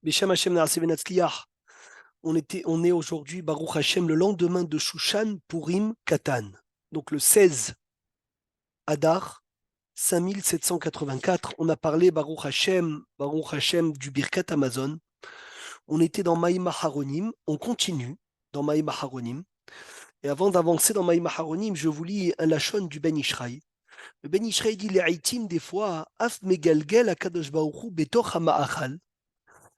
Beshem Hashem Naaseh Venatzliach. On est aujourd'hui, Baruch Hashem, le lendemain de Shushan Purim Katan. Donc le 16 Adar 5784. On a parlé, Baruch Hashem, du Birkat Amazon. On était dans Maïm Haronim. On continue dans Maïm Haronim. Et avant d'avancer dans Maïm Haronim, je vous lis un lachon du Ben Ishraï. Le Ben Ishraï dit les haïtim des fois, Af Megalgel Akadosh Baruch Hu Betoch Ha'ma'achal.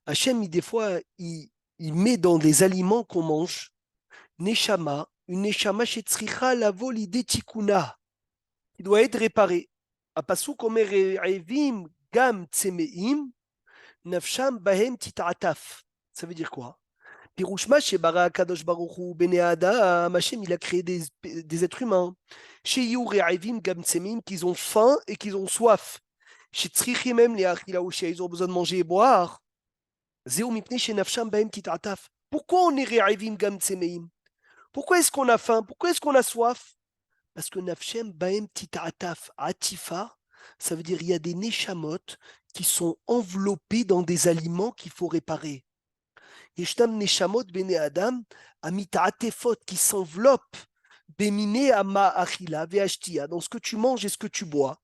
Hachem, des fois, il met dans les aliments qu'on mange, Neshama, une Neshama shetzricha lavo l'idée tikuna, qui doit être réparée. Apasuk omer re'evim gam tsemeim, nafsham bahem tita'ataf. Ça veut dire quoi? Pirouchma shebara kadosh baruch hu bene adam, Hachem, il a créé des êtres humains. Sheyu re'evim gam tsemeim, qu'ils ont faim et qu'ils ont soif. Shetzrichim em le'achila ou ils ont besoin de manger et boire. Pourquoi on est ré'avim gam tsemeim? Pourquoi est-ce qu'on a faim? Pourquoi est-ce qu'on a soif? Parce que nafshem baem tita'ataf atifa, ça veut dire il y a des neshamot qui sont enveloppés dans des aliments qu'il faut réparer. Yeshtam neshamot bene adam amita'atefot qui s'enveloppent bemine ama achila ve'ashtia dans ce que tu manges et ce que tu bois.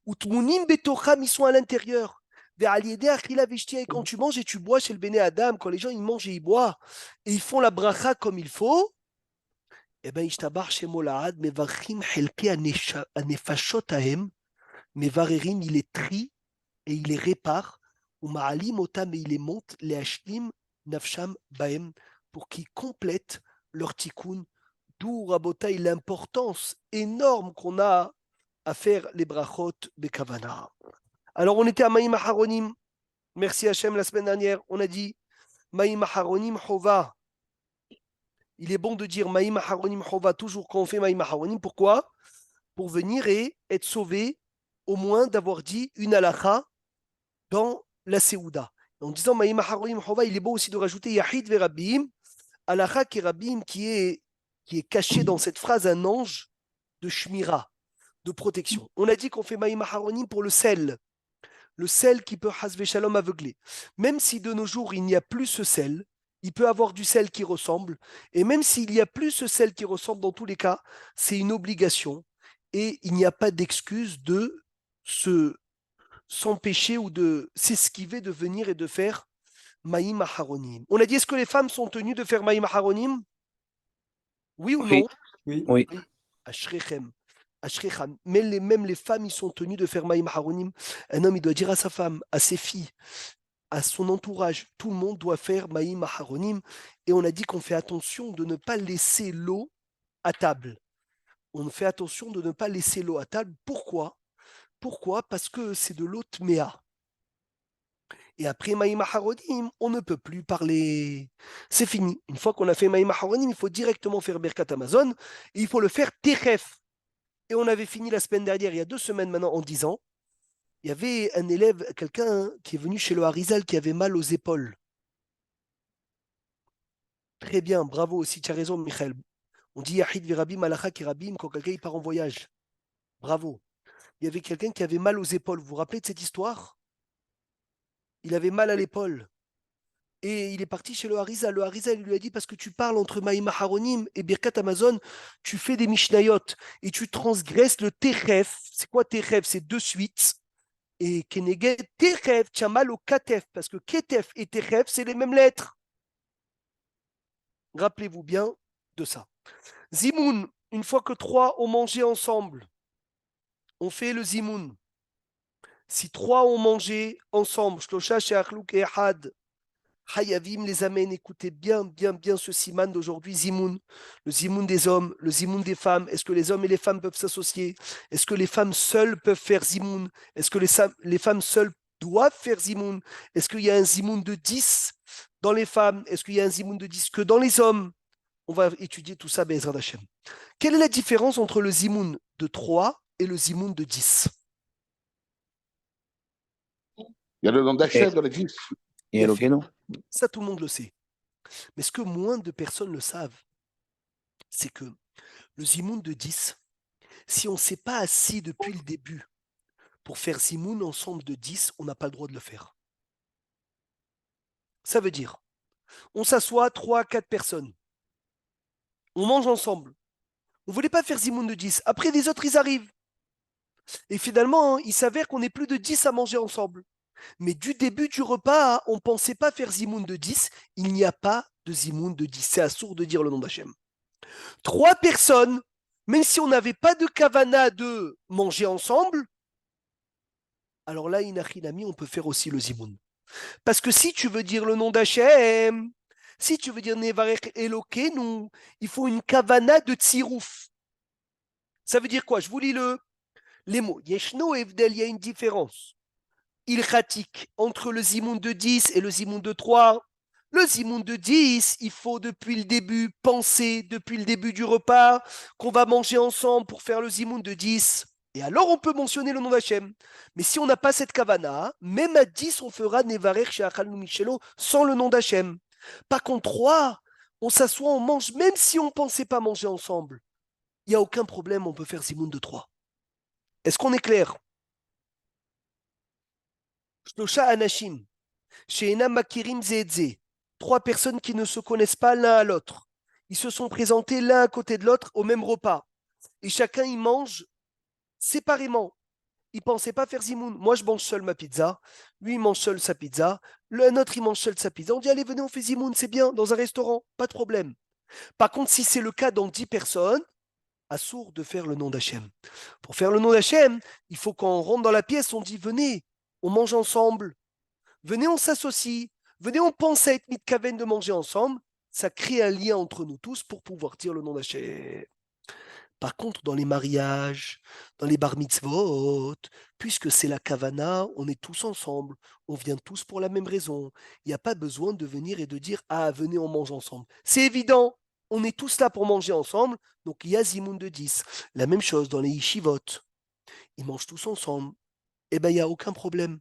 Utmunim betocham, ils sont à l'intérieur. Et quand tu manges et tu bois chez le Béné Adam, quand les gens ils mangent et ils boivent, et ils font la bracha comme il faut, eh bien, Ishtabar Shemolahad, Mevarchim Helke Anefashot Ahem, Mevarerim, il les trie et il les répare, ou Ma'alim Otam, et il les monte, les Ashlim Nafsham Bahem, pour qu'ils complètent leur tikkun, d'où Rabotai l'importance énorme qu'on a à faire les brachot Bekavana. Alors, on était à Maïm Haronim. Merci Hachem, la semaine dernière, on a dit Maïm Haronim Chova. Il est bon de dire Maïm Haronim Chova toujours quand on fait Maïm Haronim. Pourquoi? Pour venir et être sauvé, au moins d'avoir dit une halakha dans la Seouda. En disant Maïm Haronim Chova, il est bon aussi de rajouter Yahid Verabim, halakha Kerabim qui est caché dans cette phrase, un ange de Shmira, de protection. On a dit qu'on fait Maïm Haronim pour le sel qui peut hasvé shalom aveugler. Même si de nos jours il n'y a plus ce sel, il peut avoir du sel qui ressemble, et même s'il n'y a plus ce sel qui ressemble, dans tous les cas, c'est une obligation, et il n'y a pas d'excuse de s'empêcher ou de s'esquiver de venir et de faire Maïm Aharonim. On a dit, est-ce que les femmes sont tenues de faire Maïm Aharonim? Oui ou non? Oui, oui. Oui. Oui. Ashrechem. Même les femmes, ils sont tenues de faire Maïm Haronim. Un homme, il doit dire à sa femme, à ses filles, à son entourage, tout le monde doit faire Maïm Haronim. Et on a dit qu'on fait attention de ne pas laisser l'eau à table. On fait attention de ne pas laisser l'eau à table. Pourquoi? Parce que c'est de l'eau tméa. Et après Maïm Haronim, on ne peut plus parler. C'est fini. Une fois qu'on a fait Maïm Haronim, il faut directement faire Birkat Amazon. Et il faut le faire Techef. Et on avait fini la semaine dernière, il y a 2 semaines maintenant, en disant, il y avait un élève, quelqu'un qui est venu chez le Harizal qui avait mal aux épaules. Très bien, bravo aussi, tu as raison, Michael. On dit Yahid Virabim, Alacha Kirabim, quand quelqu'un part en voyage. Bravo. Il y avait quelqu'un qui avait mal aux épaules. Vous vous rappelez de cette histoire? Il avait mal à l'épaule. Et il est parti chez le Harizal. Le Harizal lui a dit, parce que tu parles entre Maïm Haronim et Birkat Amazon, tu fais des Mishnayot et tu transgresses le Techef. C'est quoi Techef? C'est 2 suites. Et Keneged Techef, tu as mal au Katef, parce que Ketef et Techef, c'est les mêmes lettres. Rappelez-vous bien de ça. Zimoun, une fois que 3 ont mangé ensemble, on fait le Zimoun. Si 3 ont mangé ensemble, Shlosha, Sheachlouk et Had, Hayavim les amène, écoutez bien ce siman d'aujourd'hui, Zimoun, le Zimoun des hommes, le Zimoun des femmes. Est-ce que les hommes et les femmes peuvent s'associer? Est-ce que les femmes seules peuvent faire Zimoun? Est-ce que les femmes seules doivent faire Zimoun? Est-ce qu'il y a un Zimoun de 10 dans les femmes? Est-ce qu'il y a un Zimoun de 10 que dans les hommes? On va étudier tout ça, Be'ezrat Hashem. Quelle est la différence entre le Zimoun de 3 et le Zimoun de 10? Il y a le nom d'Hachem dans les 10. Et Elokeinu. Ça, tout le monde le sait. Mais ce que moins de personnes le savent, c'est que le Zimoun de 10, si on ne s'est pas assis depuis le début pour faire Zimoun ensemble de 10, on n'a pas le droit de le faire. Ça veut dire, on s'assoit 3, 4 personnes. On mange ensemble. On ne voulait pas faire zimoun de 10. Après, les autres, ils arrivent. Et finalement, il s'avère qu'on est plus de 10 à manger ensemble. Mais du début du repas, on ne pensait pas faire zimoun de 10. Il n'y a pas de zimoun de 10. C'est assourd de dire le nom d'Hachem. 3 personnes, même si on n'avait pas de kavana de manger ensemble, alors là, inachinami, on peut faire aussi le zimoun. Parce que si tu veux dire le nom d'Hachem, si tu veux dire Nevarech Elokeinu, il faut une kavana de tsirouf. Ça veut dire quoi? Je vous lis les mots. Yeshno Evdel, il y a une différence ilchatique entre le zimoun de 10 et le zimoun de 3. Le zimoun de 10, il faut depuis le début penser, depuis le début du repas, qu'on va manger ensemble pour faire le zimoun de 10. Et alors on peut mentionner le nom d'Hachem. Mais si on n'a pas cette kavana, même à 10, on fera Nevarer Sheachal Michelo sans le nom d'Hachem. Par contre, 3, on s'assoit, on mange, même si on ne pensait pas manger ensemble. Il n'y a aucun problème, on peut faire zimoun de 3. Est-ce qu'on est clair? Shlosha Anashim. She'ena Makirim Zeedze. 3 personnes qui ne se connaissent pas l'un à l'autre. Ils se sont présentés l'un à côté de l'autre au même repas. Et chacun y mange séparément. Ils ne pensaient pas faire zimoun. Moi, je mange seul ma pizza. Lui, il mange seul sa pizza. Un autre, il mange seul sa pizza. On dit, allez, venez, on fait zimoun, c'est bien, dans un restaurant, pas de problème. Par contre, si c'est le cas dans 10 personnes, assourd de faire le nom d'Hachem. Pour faire le nom d'Hachem, il faut qu'on rentre dans la pièce, on dit, venez, on mange ensemble. Venez, on s'associe. Venez, on pense à être mitkaven de manger ensemble. Ça crée un lien entre nous tous pour pouvoir dire le nom d'Hachem. Par contre, dans les mariages, dans les bar mitzvot, puisque c'est la kavana, on est tous ensemble, on vient tous pour la même raison. Il n'y a pas besoin de venir et de dire ah, venez, on mange ensemble. C'est évident, on est tous là pour manger ensemble, donc il y a Zimoun de 10. La même chose dans les yeshivot, ils mangent tous ensemble. Eh bien, il n'y a aucun problème.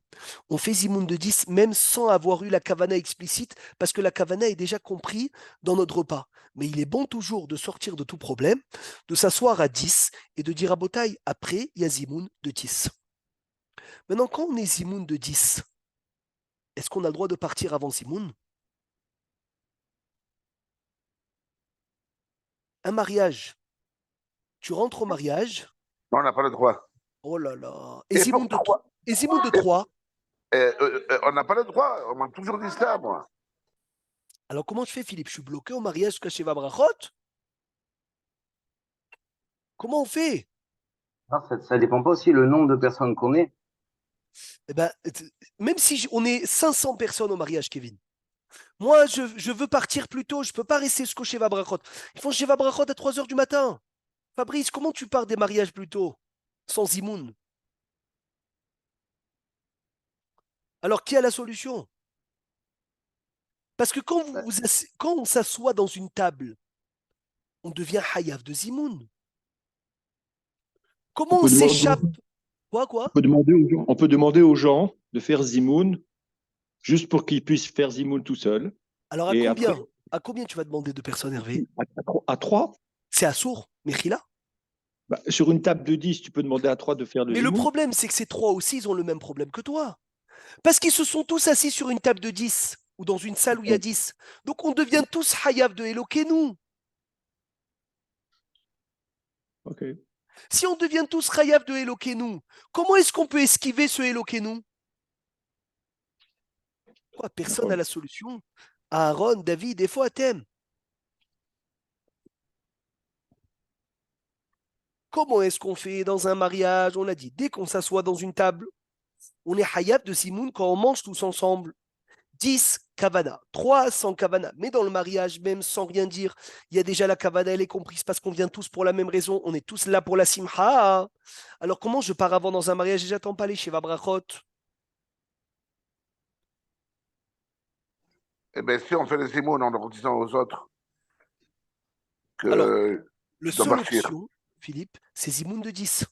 On fait Zimoun de 10 même sans avoir eu la kavana explicite, parce que la kavana est déjà compris dans notre repas. Mais il est bon toujours de sortir de tout problème, de s'asseoir à 10 et de dire à Botaï, après, il y a Zimoun de 10. Maintenant, quand on est Zimoun de 10, est-ce qu'on a le droit de partir avant Zimoun? Un mariage, tu rentres au mariage, Non, on n'a pas le droit. oh là là, Et pour trois, et Zimoun de et- 3. on n'a pas le droit. On m'a toujours dit ça, moi. Alors comment je fais, Philippe? Je suis bloqué au mariage jusqu'à chez Vabrachot? Comment on fait? Non, ça dépend pas aussi le nombre de personnes qu'on est. Eh ben, même si on est 500 personnes au mariage, Kevin, moi, je veux partir plus tôt, je ne peux pas rester jusqu'au Sheva Brachot. Ils font Sheva Brachot à 3 heures du matin. Fabrice, comment tu pars des mariages plus tôt? Sans Imoun. Alors, qui a la solution? Parce que quand on s'assoit dans une table, on devient Hayav de Zimoun. On Comment on peut demander, s'échappe? Quoi? on peut demander aux gens de faire Zimoun juste pour qu'ils puissent faire Zimoun tout seuls. Alors, à Et après, combien? À combien tu vas demander de personnes, Hervé? à 3, C'est à sourd, Mechila. sur une table de 10, tu peux demander à 3 de faire le Mais le Zimoun. problème, c'est que ces 3 aussi, ils ont le même problème que toi. Parce qu'ils se sont tous assis sur une table de 10 ou dans une salle où il y a 10. Donc on devient tous Hayav de Elokeinu. Ok. Si on devient tous Hayav de Elokeinu, comment est-ce qu'on peut esquiver ce Elokeinu? Quoi, personne n'a la solution. Aaron, David, et Foatem. Comment est-ce qu'on fait dans un mariage? On a dit, dès qu'on s'assoit dans une table, on est Hayav de Simoun quand on mange tous ensemble. 10 kavana, 3 sans kavana. Mais dans le mariage, même sans rien dire, il y a déjà la kavana, elle est comprise parce qu'on vient tous pour la même raison. On est tous là pour la simha. Alors comment je pars avant dans un mariage et j'attends pas les Sheva Brachot? Eh bien, si on fait les Zimoun en leur disant aux autres Alors, que la tu dois seule partir. option, Philippe, c'est Zimoun de 10.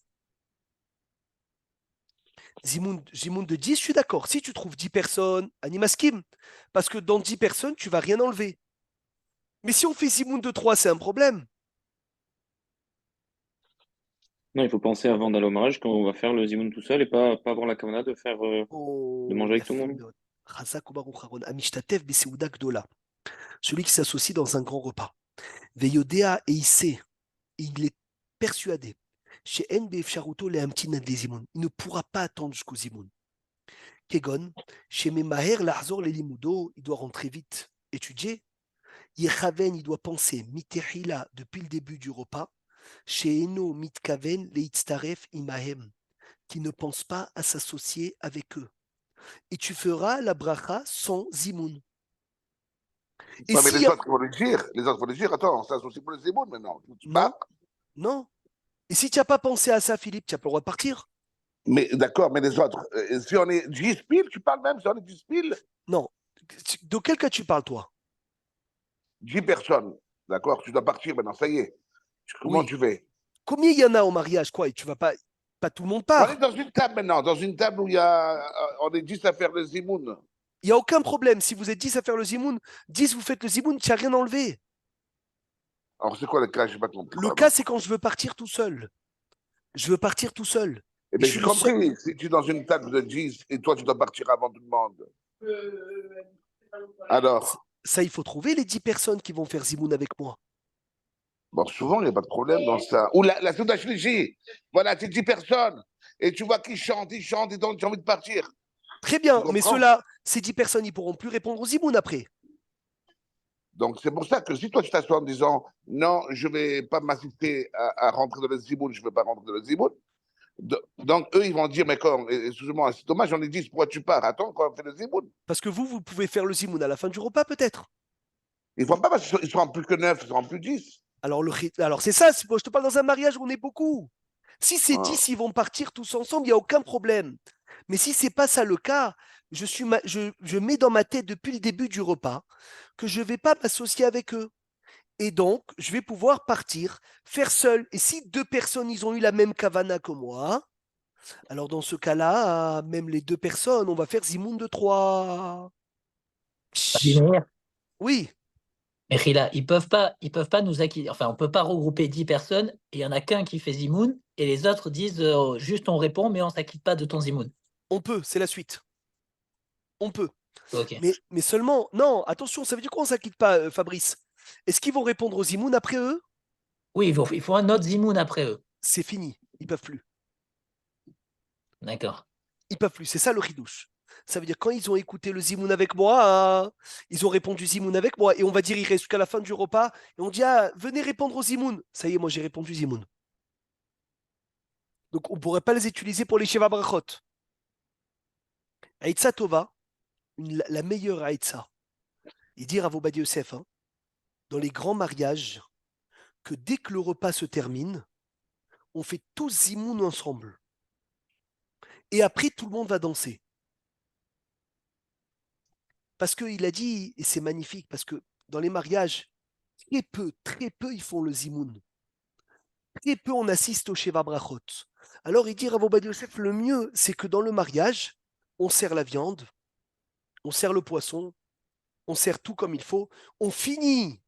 Zimoun de 10, je suis d'accord. Si tu trouves 10 personnes, animaskim. Parce que dans 10 personnes, tu vas rien enlever. Mais si on fait Zimoun de 3, c'est un problème. Non, il faut penser avant d'aller au mariage quand on va faire le zimoun tout seul et pas avoir la kavanah de faire de Oh, manger avec tout le yafé monde. מאוד. Chazak ubaruch Aaron, amishtatev beseuda gdola. Celui qui s'associe dans un grand repas. Veyodea, et il sait, il est persuadé. Chez NBF Charuto, les Amtin des Zimoun. Il ne pourra pas attendre jusqu'au Zimoun. Kegon, chez Memaher, Lahzor, les Limudo, il doit rentrer vite, étudier. Yechaven, il doit penser, Mitehila, depuis le début du repas. Chez Eno, Mitkaven, Leitztaref, Imahem, qui ne pense pas à s'associer avec eux. Et tu feras la bracha sans Zimoun. Et Non, mais si les autres vont le dire. Les autres vont le dire. Attends, on s'associe pour le Zimoun maintenant. Tu non, pars. non. Et si tu n'as pas pensé à ça, Philippe, tu n'as pas le droit de partir. Mais d'accord, mais les autres, si on est 10 piles, tu parles même, si on est 10 piles, Non. De quel cas tu parles, toi? 10 personnes. D'accord, tu dois partir maintenant, ça y est. Comment Oui. tu fais? Combien il y en a au mariage, quoi? Et tu vas pas. Pas tout le monde On est part. dans une table maintenant, dans une table où il y a, on est 10 à faire le Zimoun. Il n'y a aucun problème. Si vous êtes 10 à faire le Zimoun, 10, vous faites le Zimoun, tu n'as rien enlevé. Alors c'est quoi le cas? Je n'ai pas compris. Le Pardon. cas, c'est quand je veux partir tout seul. Je veux partir tout seul. Eh Et bien, je suis j'ai le seul. compris. Si tu es dans une table de 10 et toi, tu dois partir avant tout le monde. Alors, Ça, il faut trouver les 10 personnes qui vont faire Zimoun avec moi. bon, souvent, il n'y a pas de problème dans ça. Ou la Souda Shlishi. Voilà, c'est 10 personnes. Et tu vois qu'ils chantent, et donc tu as envie de partir. Très bien, Tu mais comprends? ceux-là, ces 10 personnes, ils pourront plus répondre aux Zimoun après. Donc, c'est pour ça que si toi, tu t'assois en disant non, je ne vais pas m'assister à rentrer dans le Zimoun, je ne veux pas rentrer dans le Zimoun. Donc, eux, ils vont dire mais comme, excuse-moi, c'est dommage, j'en ai 10, pourquoi tu pars? Attends, quand on fait le Zimoun. Parce que vous pouvez faire le Zimoun à la fin du repas, peut-être. Ils ne vont pas parce qu'ils seront plus que 9, ils seront plus 10. Alors, c'est ça, je te parle dans un mariage où on est beaucoup. Si c'est Ah. 10, ils vont partir tous ensemble, il n'y a aucun problème. Mais si c'est pas ça le cas, je mets dans ma tête depuis le début du repas que je ne vais pas m'associer avec eux. Et donc, je vais pouvoir partir, faire seul. Et si 2 personnes, ils ont eu la même kavana que moi, alors dans ce cas-là, même les 2 personnes, on va faire Zimoun de 3. Oui, Mais Rila, ils peuvent pas nous acquitter. Enfin, on peut pas regrouper 10 personnes et il y en a qu'un qui fait Zimoun et les autres disent juste on répond mais on s'acquitte pas de ton Zimoun. on peut, c'est la suite. On peut. Ok. Mais seulement, non, attention, ça veut dire quoi on ne s'acquitte pas, Fabrice? Est-ce qu'ils vont répondre aux Zimoun après eux? Oui, il faut un autre Zimoun après eux. C'est fini, ils peuvent plus. D'accord. Ils peuvent plus, c'est ça le ridouche. Ça veut dire quand ils ont écouté le Zimoun avec moi, ils ont répondu Zimoun avec moi, et on va dire ils restent jusqu'à la fin du repas, et on dit venez répondre au Zimoun. Ça y est, moi j'ai répondu Zimoun. Donc on ne pourrait pas les utiliser pour les Sheva Brachot. Aïtsa Tova, la meilleure Aïtsa, et dire à vos Badi Yosef, dans les grands mariages, que dès que le repas se termine, on fait tous Zimoun ensemble. Et après, tout le monde va danser. Parce qu'il a dit, et c'est magnifique, parce que dans les mariages, très peu, ils font le Zimoun. Très peu, on assiste au Sheva Brachot. Alors, il dit, Rav Ovadia Yosef, le mieux, c'est que dans le mariage, on sert la viande, on sert le poisson, on sert tout comme il faut, on finit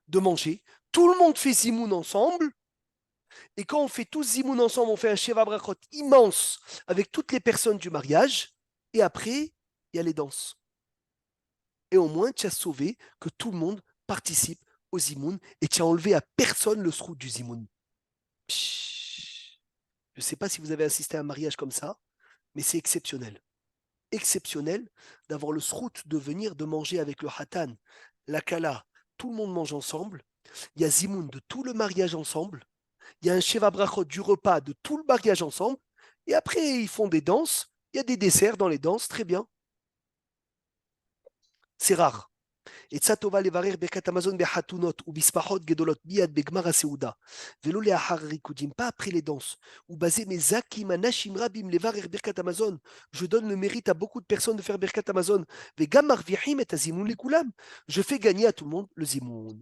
de manger, tout le monde fait Zimoun ensemble, et quand on fait tous Zimoun ensemble, on fait un Sheva Brachot immense avec toutes les personnes du mariage, et après, il y a les danses. Et au moins, tu as sauvé que tout le monde participe au Zimoun et tu as enlevé à personne le srout du Zimoun. Je ne sais pas si vous avez assisté à un mariage comme ça, mais c'est exceptionnel. Exceptionnel d'avoir le srout de venir de manger avec le hatan, la kala, tout le monde mange ensemble. Il y a Zimoun de tout le mariage ensemble. Il y a un Sheva Brachot du repas de tout le mariage ensemble. Et après, ils font des danses. Il y a des desserts dans les danses, très bien. C'est rare. עצה טובה לברר ברכת המזון בחתונות ובשמחות גדולות מיד בגמר הסעודה, ולא לאחר הריקודים, pas après les danses. ובזה מזכים אנשים רבים לברר ברכת המזון. Je donne le mérite à beaucoup de personnes de faire ברכת המזון, וגם מרוויחים את הזימון לכולם. Je fais gagner à tout le monde le zimoun.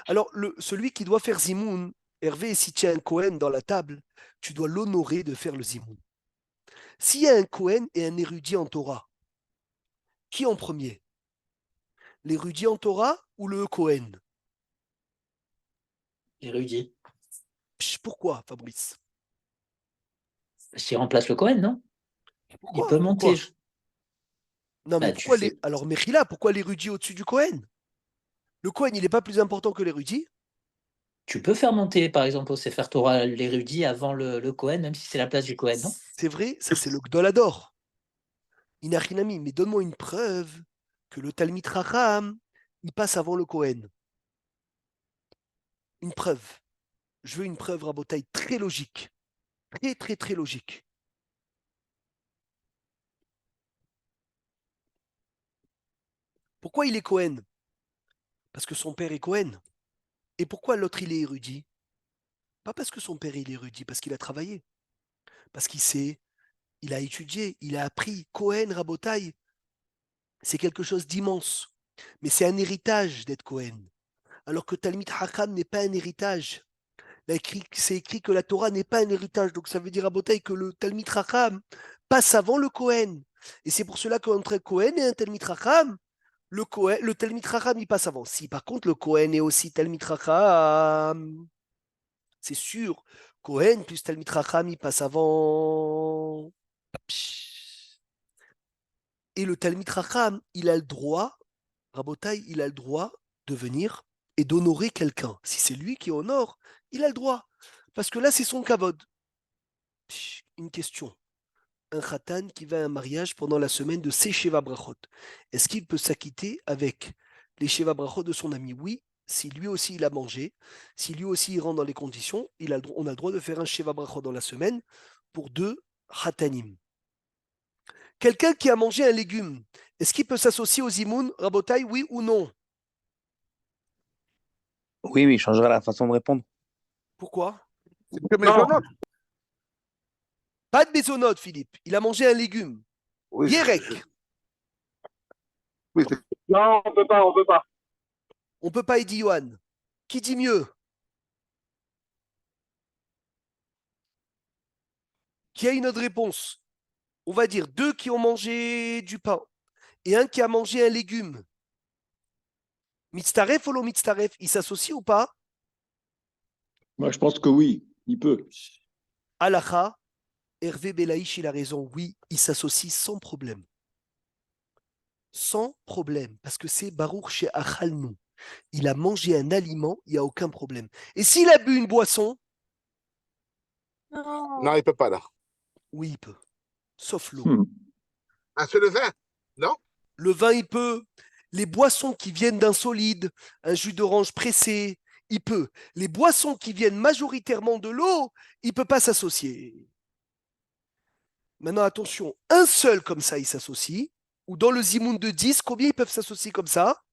Alors, celui qui doit faire zimoun, Hervé, si tu as un Cohen dans la table, tu dois l'honorer de faire le zimoun. S'il y a un Cohen et un érudit en Torah, qui en premier? L'érudit en Torah ou le Cohen? Érudit. Pourquoi, Fabrice? Parce qu'il remplace le Cohen, non? Il Pourquoi? peut monter. Pourquoi? Non, mais Bah, tu pourquoi fais. les. Alors, Mechila, pourquoi l'érudit au-dessus du Cohen? Le Cohen, il n'est pas plus important que l'érudit? Tu peux faire monter, par exemple, au Sefer Torah l'érudit avant le Cohen, même si c'est la place du Cohen, non? C'est vrai, ça c'est le Gdolador. Inachinami, mais donne-moi une preuve que le Talmid Racham, il passe avant le Cohen. Une preuve. Je veux une preuve, Rabotai, très logique. Très, très, très logique. Pourquoi il est Cohen? Parce que son père est Cohen. Et pourquoi l'autre il est érudit? Pas parce que son père il est érudit, parce qu'il a travaillé. Parce qu'il sait, il a étudié, il a appris. Cohen, Rabotai, c'est quelque chose d'immense. Mais c'est un héritage d'être Cohen. Alors que Talmid Hakam n'est pas un héritage. C'est écrit que la Torah n'est pas un héritage. Donc ça veut dire à Botaï que le Talmid Chacham passe avant le Kohen. Et c'est pour cela qu'entre un Kohen et un Talmid Chacham, le Talmid Chacham, il passe avant. Si par contre le Kohen est aussi Talmid Chacham, c'est sûr, Kohen plus Talmid Chacham, il passe avant. Et le Talmid Chacham, il a le droit, Rabotai, il a le droit de venir et d'honorer quelqu'un. Si c'est lui qui honore, il a le droit. Parce que là, c'est son kavod. Une question. Un khatan qui va à un mariage pendant la semaine de ses Sheva Brachot, est-ce qu'il peut s'acquitter avec les Sheva Brachot de son ami? Oui, si lui aussi il a mangé, si lui aussi il rentre dans les conditions, on a le droit de faire un Sheva Brachot dans la semaine pour 2 khatanim. Quelqu'un qui a mangé un légume, est-ce qu'il peut s'associer aux imoun, Rabotai, oui ou non? Oui, oui, il changera la façon de répondre. Pourquoi? C'est que Maisonnot. Pas de mésonote, Philippe. Il a mangé un légume. Oui, Yerek. oui, Non, on peut pas, on peut pas. On peut pas, dit Yohan. Qui dit mieux? Qui a une autre réponse? On va dire 2 qui ont mangé du pain et un qui a mangé un légume. Mitztaref ou lo mitztaref, ils s'associent ou pas? Moi, je pense que oui, il peut. Alacha, Hervé Belaïch, il a raison. Oui, ils s'associent sans problème. Sans problème, parce que c'est Baruch chez Achalnou. Il a mangé un aliment, il n'y a aucun problème. Et s'il a bu une boisson? non, il ne peut pas là. Oui, il peut. Sauf l'eau. Ah, c'est le vin, non? Le vin, il peut. Les boissons qui viennent d'un solide, un jus d'orange pressé, il peut. Les boissons qui viennent majoritairement de l'eau, il ne peut pas s'associer. Maintenant, attention, un seul comme ça, il s'associe. Ou dans le zimoun de 10, combien ils peuvent s'associer comme ça,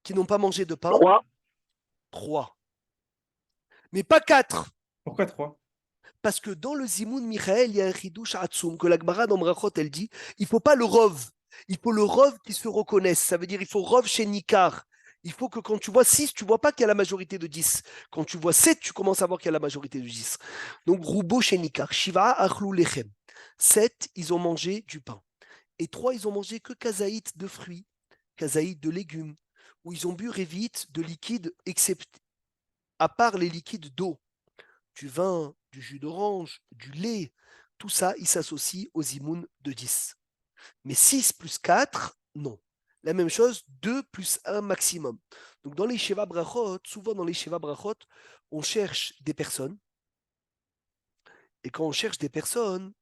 qui n'ont pas mangé de pain? 3. 3. Mais pas 4. Pourquoi 3? Parce que dans le zimoun, Michael, il y a un chidouche atsoum, que la Gemara dans Brachot, elle dit, il ne faut pas le rov. Il faut le rov qui se reconnaisse. Ça veut dire il faut rov chez Nikar. Il faut que quand tu vois 6, tu ne vois pas qu'il y a la majorité de 10. Quand tu vois 7, tu commences à voir qu'il y a la majorité de 10. Donc, Roubo chez Nikar. Shiva achlou lechem. 7, ils ont mangé du pain. Et 3, ils ont mangé que kazaït de fruits, kazaït de légumes, où ils ont bu révite de liquide, à part les liquides d'eau, du vin, du jus d'orange, du lait, tout ça, il s'associe aux imouns de 10. Mais 6 plus 4, non. La même chose, 2 plus 1 maximum. Donc dans les Sheva Brachot, souvent dans les Sheva Brachot, on cherche des personnes. Et quand on cherche des personnes,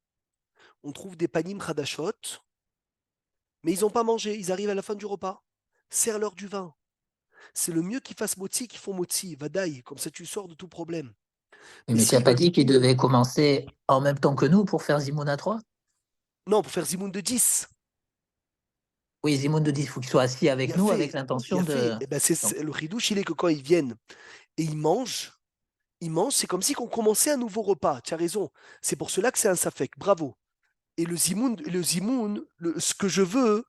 on trouve des panim chadashot, mais ils n'ont pas mangé, ils arrivent à la fin du repas. Serre-leur du vin. C'est le mieux qu'ils fassent motzi qu'ils font motzi, vadaï, comme ça tu sors de tout problème. Mais tu n'as pas dit qu'ils devaient commencer en même temps que nous pour faire Zimoun à 3? Non, pour faire Zimoun de 10. Oui, Zimoun de 10, il faut qu'ils soient assis avec nous, avec l'intention de. Eh ben le ridouche, il est que quand ils viennent et ils mangent, c'est comme si on commençait un nouveau repas. Tu as raison. C'est pour cela que c'est un safek. Bravo. Et le zimoun, ce que je veux,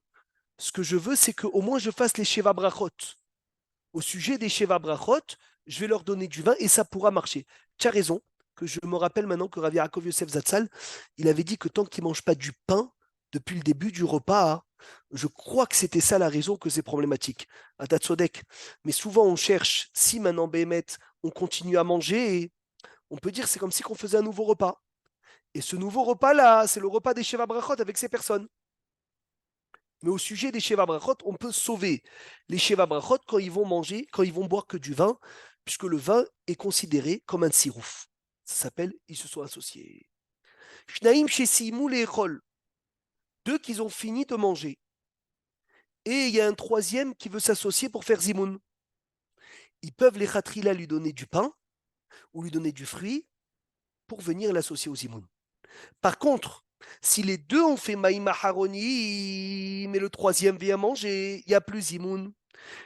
c'est qu'au moins je fasse les sheva brachot. Au sujet des sheva brachot, je vais leur donner du vin et ça pourra marcher. Tu as raison. Que je me rappelle maintenant que Rav Yaakov Yosef Zatzal, il avait dit que tant qu'ils ne mangent pas du pain depuis le début du repas, je crois que c'était ça la raison que c'est problématique. À Tatsodek. Mais souvent on cherche, si maintenant Béhémet, on continue à manger, on peut dire c'est comme si on faisait un nouveau repas. Et ce nouveau repas-là, c'est le repas des Sheva Brachot avec ces personnes. Mais au sujet des Sheva Brachot, on peut sauver les Sheva Brachot quand ils vont manger, quand ils vont boire que du vin, puisque le vin est considéré comme un tsirouf. Ça s'appelle, ils se sont associés. Shnaim Shesimu Leechol. Deux qu'ils ont fini de manger. Et il y a un troisième qui veut s'associer pour faire zimoun. Ils peuvent les khatrila lui donner du pain ou lui donner du fruit pour venir l'associer au zimoun. Par contre, si les deux ont fait maïm haroni, mais le troisième vient manger, il n'y a plus zimoun.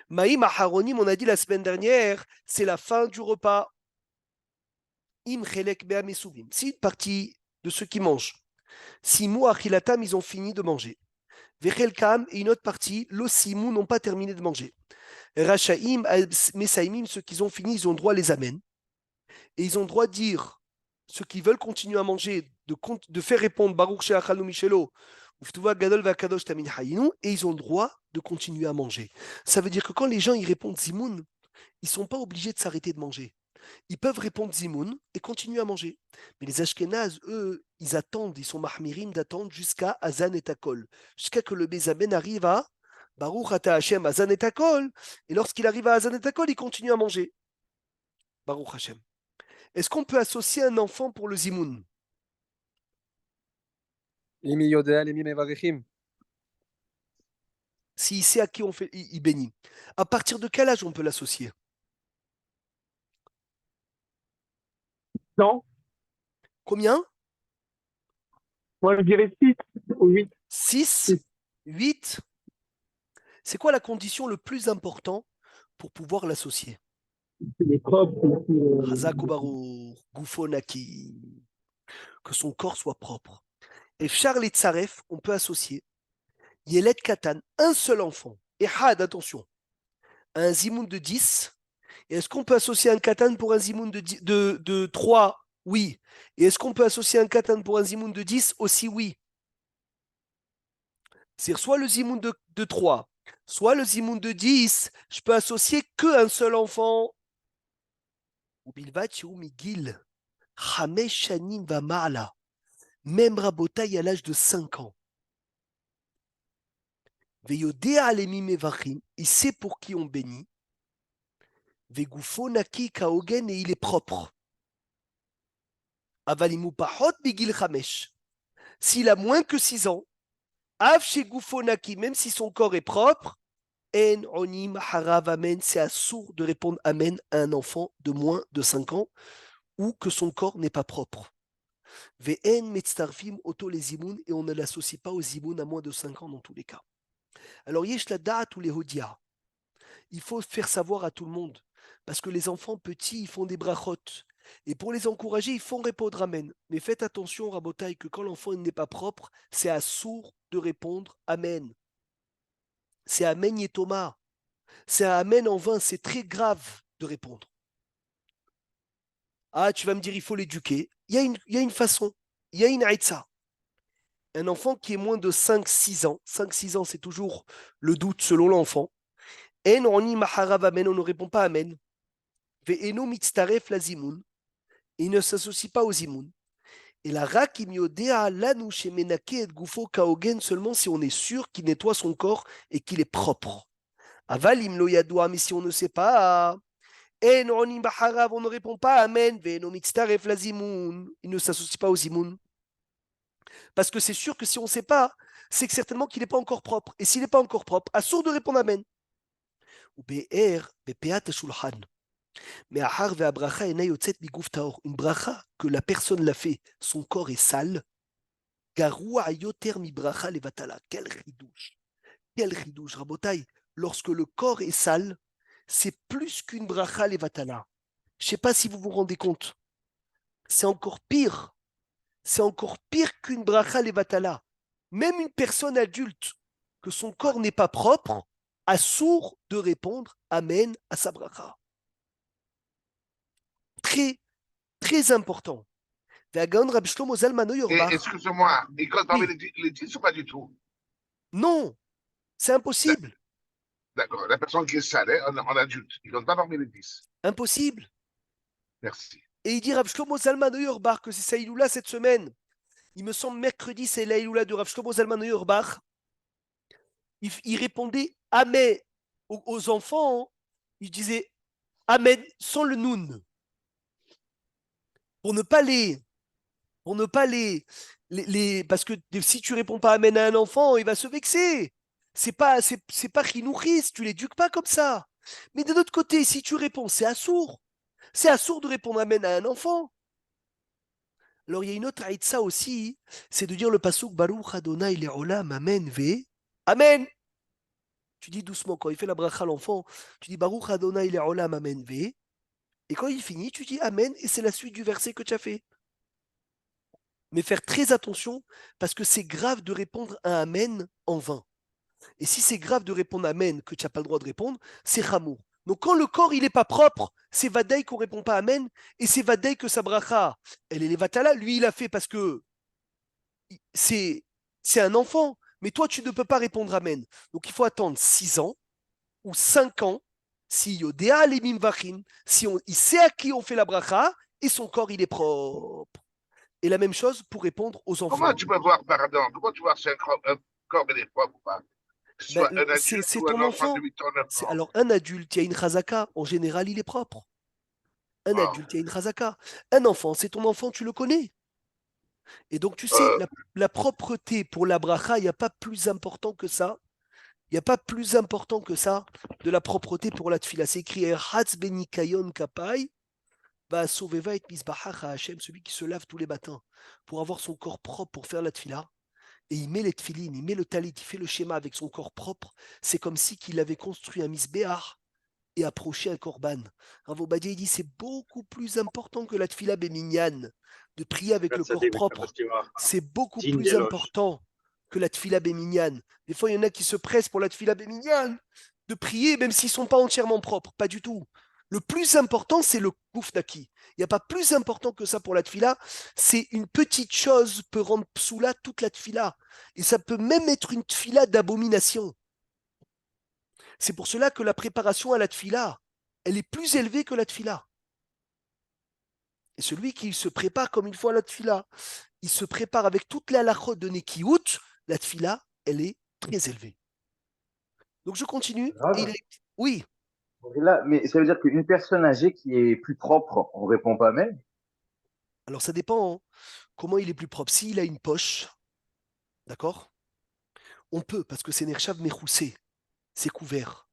Maïm haronim, on a dit la semaine dernière, c'est la fin du repas. Im chelek be'amesubim. C'est une partie de ceux qui mangent. Si mou achilatam, ils ont fini de manger. Vechelkam, et une autre partie, l'osimou n'ont pas terminé de manger. Rachaim, mesaimim, ceux qui ont fini, ils ont droit à les amènes. Et ils ont droit de dire, ceux qui veulent continuer à manger, de faire répondre Baruch She'achanu Mishelo, Uftuva Gadol Vakadosh Tamin Hayinu, et ils ont le droit de continuer à manger. Ça veut dire que quand les gens ils répondent Zimoun, ils ne sont pas obligés de s'arrêter de manger. Ils peuvent répondre Zimoun et continuer à manger. Mais les Ashkénazes, eux, ils attendent, ils sont mahmirim d'attendre jusqu'à Azan et Takol, jusqu'à que le Bézamen arrive à Baruch Ata Hashem Azan et Takol, et lorsqu'il arrive à Azan et Takol, il continue à manger. Baruch Hashem. Est-ce qu'on peut associer un enfant pour le Zimoun? S'il sait à qui on fait, il bénit. À partir de quel âge on peut l'associer? Non, Combien? moi je dirais 6 ou 8. 6, 8. C'est quoi la condition le plus importante pour pouvoir l'associer? C'est des propres. Hazak Baruch, Goufonaki. Que son corps soit propre. Et Charles et Tsaref, on peut associer Yelet Katan, un seul enfant. Et Had, attention, un Zimoun de 10. Et est-ce qu'on peut associer un Katan pour un Zimoun de 3? Oui. Et est-ce qu'on peut associer un Katan pour un Zimoun de 10? Aussi oui. C'est soit le Zimoun de 3, soit le Zimoun de 10. Je peux associer qu'un seul enfant. Ou Bilvat ou Migil. Chamesh Shanim va Ma'ala. Même Rabotaï à l'âge de 5 ans. Veyodea alemi mevachim, il sait pour qui on bénit. Vegufo naki kaogen, et il est propre. Avalimu pahot bigil chamesh. S'il a moins que 6 ans, av shegufo naki, même si son corps est propre, en onim harav amen, c'est assourd de répondre amen à un enfant de moins de 5 ans ou que son corps n'est pas propre. Ve'en metztarfim auto les zimoun, et on ne l'associe pas aux zimoun à moins de 5 ans dans tous les cas. Alors yesh la da'at ou les hodia. Il faut faire savoir à tout le monde. Parce que les enfants petits, ils font des brachot. Et pour les encourager, ils font répondre Amen. Mais faites attention, Rabotaï, que quand l'enfant n'est pas propre, c'est à sourd de répondre Amen. C'est Amen et Thomas. C'est Amen en vain. C'est très grave de répondre. Ah, tu vas me dire, il faut l'éduquer. Il y a une façon. Il y a une aïtsa. Un enfant qui est moins de 5-6 ans, 5-6 ans, c'est toujours le doute selon l'enfant. En oni maharav Amen, on ne répond pas Amen. Ve'eno mitztaref la zimoun. Il ne s'associe pas au zimoun. Et la rak imiodea lanu shemenake et gufo kaogen seulement si on est sûr qu'il nettoie son corps et qu'il est propre. Aval imlo yadoua, mais si on ne sait pas, en oni baharav, on ne répond pas amen. Ve'eno mitztaref la zimoun. Il ne s'associe pas au zimoun. Parce que c'est sûr que si on ne sait pas, c'est que certainement qu'il n'est pas encore propre. Et s'il n'est pas encore propre, assourd de répondre amen. Ou be'er be'peat shulchan. Mais Ahar ve Abracha ena yotzet migouf taor, une bracha que la personne l'a fait, son corps est sale. Garou ayoter mi bracha levatala. Quel ridouche, Rabotai. Lorsque le corps est sale, c'est plus qu'une bracha levatala. Je ne sais pas si vous vous rendez compte. C'est encore pire. C'est encore pire qu'une bracha levatala. Même une personne adulte, que son corps n'est pas propre, a sourd de répondre Amen à sa bracha. Très, très important. Et excusez-moi, il compte parmi les 10 ou pas du tout? Non, c'est impossible. D'accord, la personne qui est sale, en adulte, il compte pas parmi les 10. Impossible. Merci. Et il dit Rav Shlomo Zalman Auerbach que c'est sa Iloula cette semaine. Il me semble mercredi, c'est la Iloula de Rav Shlomo Zalman Auerbach. il répondait Amen aux enfants, il disait Amen sans le noun. Pour ne pas les parce que si tu réponds pas Amen à un enfant, il va se vexer. C'est pas chinouchis, tu l'éduques pas comme ça. Mais de l'autre côté, si tu réponds, c'est assourd. C'est assourd de répondre Amen à un enfant. Alors il y a une autre aïtsa aussi, c'est de dire le pasuk Baruch Adonai le'olam Amen ve Amen. Tu dis doucement, quand il fait la bracha à l'enfant, tu dis Baruch Adonai le'olam Amen ve. Et quand il finit, tu dis Amen, et c'est la suite du verset que tu as fait. Mais faire très attention, parce que c'est grave de répondre un Amen en vain. Et si c'est grave de répondre Amen que tu n'as pas le droit de répondre, c'est Chamour. Donc quand le corps il n'est pas propre, c'est Vadaï qu'on ne répond pas Amen, et c'est Vadaï que sa bracha, elle est les Vatala, lui il a fait parce que c'est un enfant, mais toi tu ne peux pas répondre Amen. Donc il faut attendre 6 ans ou 5 ans, si Yodéa les Mimvachim, si il sait à qui on fait la bracha, et son corps il est propre. Et la même chose pour répondre aux enfants. Comment tu peux voir, pardon, comment tu vois si un corps il est propre ou pas? Que ce soit un adulte C'est ou un ton enfant de enfant. 8 ans, 9 ans. Alors, un adulte, il y a une chazaka. En général, il est propre. Un Wow. adulte, il y a une chazaka. Un enfant, c'est ton enfant, tu le connais. Et donc, tu sais, la propreté pour la bracha, il n'y a pas plus important que ça. Il n'y a pas plus important que ça de la propreté pour la tfila. C'est écrit Hatz benikayon kapai va soveva et misbachach à Hachem, celui qui se lave tous les matins pour avoir son corps propre pour faire la tfila. Et il met les tfilines, il met le talit, il fait le schéma avec son corps propre. C'est comme si qu'il avait construit un misbéach et approché un korban. Rav Obadia, il dit c'est beaucoup plus important que la tfila bémignane, de prier avec le corps propre. C'est beaucoup plus important que la tfila bémignane. Des fois, il y en a qui se pressent pour la tfila bémignane de prier, même s'ils ne sont pas entièrement propres. Pas du tout. Le plus important, c'est le koufnaki. Il n'y a pas plus important que ça pour la tfila. C'est une petite chose peut rendre psoula toute la tfila. Et ça peut même être une tfila d'abomination. C'est pour cela que la préparation à la tfila, elle est plus élevée que la tfila. Et celui qui se prépare comme il faut à la tfila, il se prépare avec toute la halachot de Nekiout, la tfila, elle est très élevée. Donc je continue. Oui. Là, mais ça veut dire qu'une personne âgée qui est plus propre, on répond pas Amen? Alors ça dépend hein, comment il est plus propre. S'il a une poche, d'accord, on peut, parce que c'est Nershav Mechoussé, c'est couvert.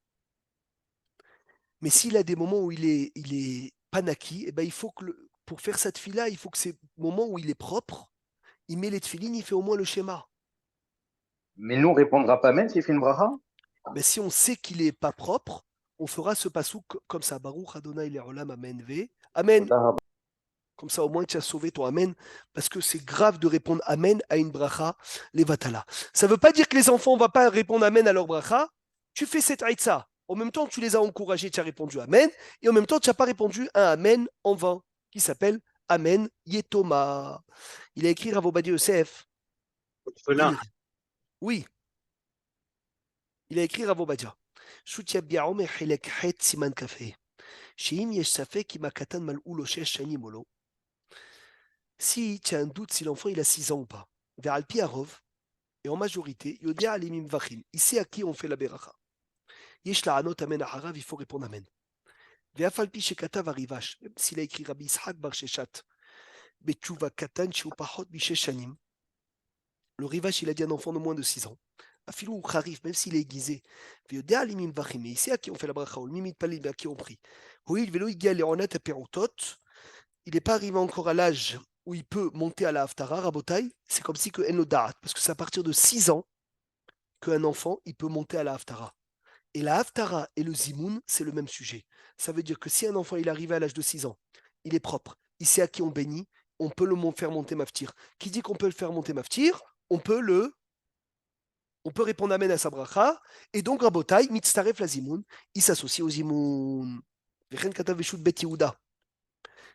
Mais s'il a des moments où il est panaki, eh ben il faut que pour faire cette tfila, il faut que ces moments où il est propre, il met les tfilines, il fait au moins le schéma. Mais nous, on répondra pas Amen s'il fait une bracha? Mais si on sait qu'il n'est pas propre, on fera ce pasouk comme ça. Baruch Adonai le'olam Amen ve. Amen. Comme ça, au moins, tu as sauvé ton Amen, parce que c'est grave de répondre Amen à une bracha, les vatala. Ça ne veut pas dire que les enfants ne vont pas répondre Amen à leur bracha. Tu fais cette aïtsa. En même temps que tu les as encouragés, tu as répondu Amen, et en même temps, tu n'as pas répondu un Amen en vain, qui s'appelle Amen Yetoma. Il a écrit Rav Obadia Yosef. Oui. Il a écrit Rav Obadia. Shutia bi'aomer hilek het siman kafé. Sheim yesh safek ima katan mal'u lo shesh shani molo. Si tu as un doute si l'enfant il a 6 ans ou pas, vers Alpi Arov, et en majorité, Yodia Alimim Vachim, il sait à qui on fait la beracha. Yesh la anot amen aharav, il faut répondre amen. Ve'afalpi shekatav arivash, même s'il a écrit Rabbi Ishaq bar Sheshat, Betchuva katan shiupachot bisheshanim, le rivash il a dit un enfant de moins de 6 ans. Afilou Kharif, même s'il est aiguisé, Yodia Alimim Vachim, il sait à qui on fait la beracha, ou le mimit palim à qui on prie. Oui, velo igia leonat aperotot, il n'est pas arrivé encore à l'âge où il peut monter à la Haftara, Rabotai, c'est comme si que Enodaat, parce que c'est à partir de 6 ans qu'un enfant, il peut monter à la Haftara. Et la Haftara et le Zimoun, c'est le même sujet. Ça veut dire que si un enfant, il arrive à l'âge de 6 ans, il est propre, il sait à qui on bénit, on peut le faire monter Maftir. Qui dit qu'on peut le faire monter Maftir, on peut répondre Amen à sa bracha, et donc Rabotai, Mitztaref la Zimoun, il s'associe au Zimoun. Vechen katav veshut bet Yehuda.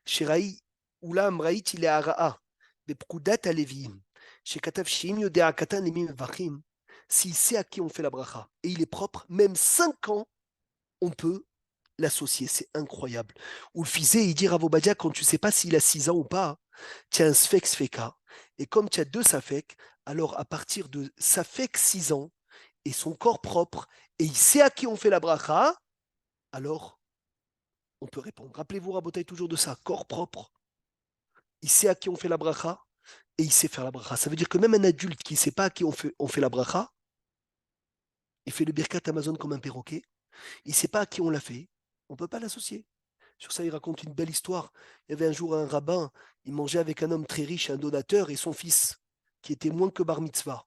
Shiraï Ulam Raït il est Ara'a, Bepkudat Alevim, Shekatav Shim Yodea Katan Lemim Vachim, s'il sait à qui on fait la bracha, et il est propre, même 5 ans, on peut l'associer, c'est incroyable. Ou le fisé, il dit Rav Obadia, quand tu ne sais pas s'il a 6 ans ou pas, tu as un Sfek Sfeka, et comme tu as 2 Safek, alors à partir de Safek 6 ans, et son corps propre, et il sait à qui on fait la bracha, alors on peut répondre. Rappelez-vous, Rabotai, toujours de ça, corps propre. Il sait à qui on fait la bracha, et il sait faire la bracha. Ça veut dire que même un adulte qui ne sait pas à qui on fait la bracha, il fait le birkat Amazon comme un perroquet, il ne sait pas à qui on l'a fait, on ne peut pas l'associer. Sur ça, il raconte une belle histoire. Il y avait un jour un rabbin, il mangeait avec un homme très riche, un donateur, et son fils, qui était moins que bar mitzvah.